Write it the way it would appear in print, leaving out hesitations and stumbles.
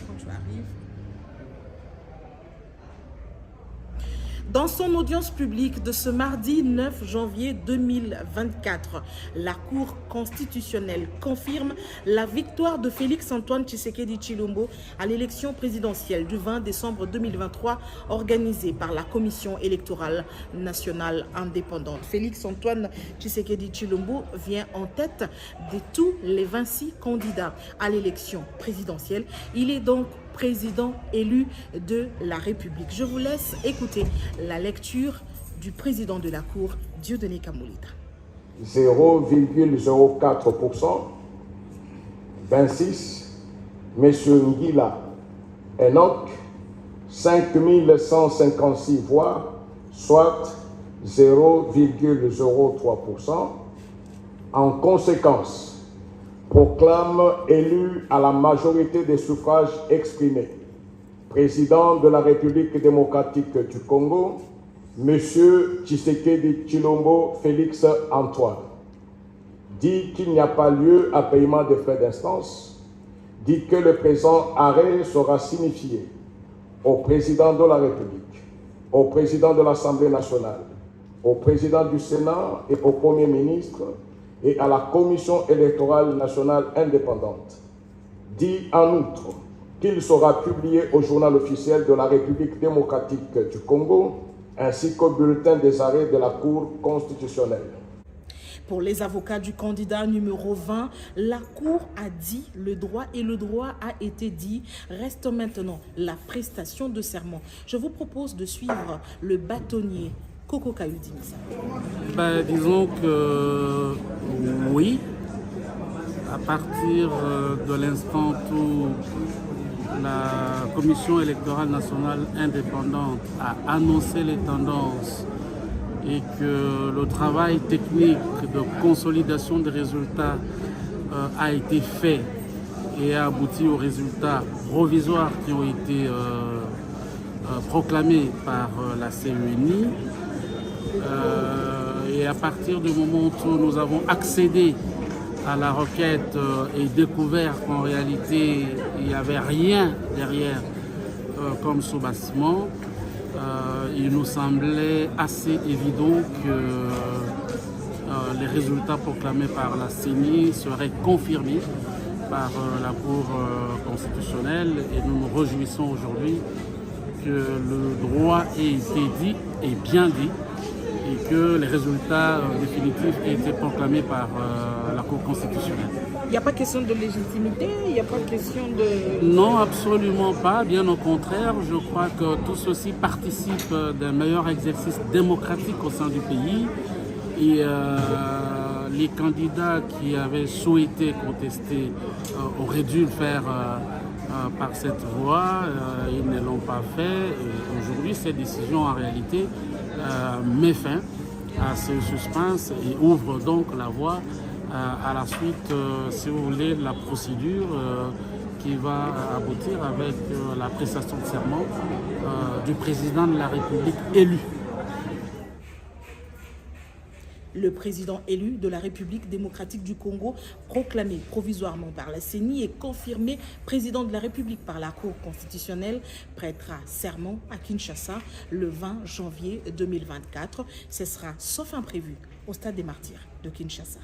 quand tu arrives. Dans son audience publique de ce mardi 9 janvier 2024, la Cour constitutionnelle confirme la victoire de Félix-Antoine Tshisekedi Tshilombo à l'élection présidentielle du 20 décembre 2023 organisée par la Commission électorale nationale indépendante. Félix-Antoine Tshisekedi Tshilombo vient en tête de tous les 26 candidats à l'élection présidentielle. Il est donc président élu de la République. Je vous laisse écouter la lecture du président de la Cour, Dieudonné Kamolita. 0,04%, 26, M. Ngila Enoch, 5156 voix, soit 0,03%. En conséquence, proclame élu à la majorité des suffrages exprimés, président de la République démocratique du Congo, M. Tshisekedi Tshilombo Félix Antoine. Dit qu'il n'y a pas lieu à paiement des frais d'instance, dit que le présent arrêt sera signifié au président de la République, au président de l'Assemblée nationale, au président du Sénat et au Premier ministre, et à la Commission électorale nationale indépendante. Dit en outre qu'il sera publié au journal officiel de la République démocratique du Congo, ainsi qu'au bulletin des arrêts de la Cour constitutionnelle. Pour les avocats du candidat numéro 20, la Cour a dit le droit et le droit a été dit. Reste maintenant la prestation de serment. Je vous propose de suivre le bâtonnier Coco Kayudi. Disons que oui, à partir de l'instant où la Commission électorale nationale indépendante a annoncé les tendances et que le travail technique de consolidation des résultats a été fait et a abouti aux résultats provisoires qui ont été proclamés par la CENI. Et à partir du moment où nous avons accédé à la requête et découvert qu'en réalité il n'y avait rien derrière comme soubassement, il nous semblait assez évident que les résultats proclamés par la CENI seraient confirmés par la Cour constitutionnelle et nous nous réjouissons aujourd'hui que le droit ait été dit et bien dit et que les résultats définitifs aient été proclamés par la Cour constitutionnelle. Il n'y a pas question de légitimité, il n'y a pas question de... Non, absolument pas. Bien au contraire, je crois que tout ceci participe d'un meilleur exercice démocratique au sein du pays. Et les candidats qui avaient souhaité contester auraient dû le faire par cette voie. Ils ne l'ont pas fait. Aujourd'hui, cette décision, en réalité, met fin à ce suspense et ouvre donc la voie à la suite, si vous voulez, de la procédure qui va aboutir avec la prestation de serment du président de la République élu. Le président élu de la République démocratique du Congo, proclamé provisoirement par la CENI et confirmé président de la République par la Cour constitutionnelle, prêtera serment à Kinshasa le 20 janvier 2024. Ce sera, sauf imprévu, au stade des Martyrs de Kinshasa.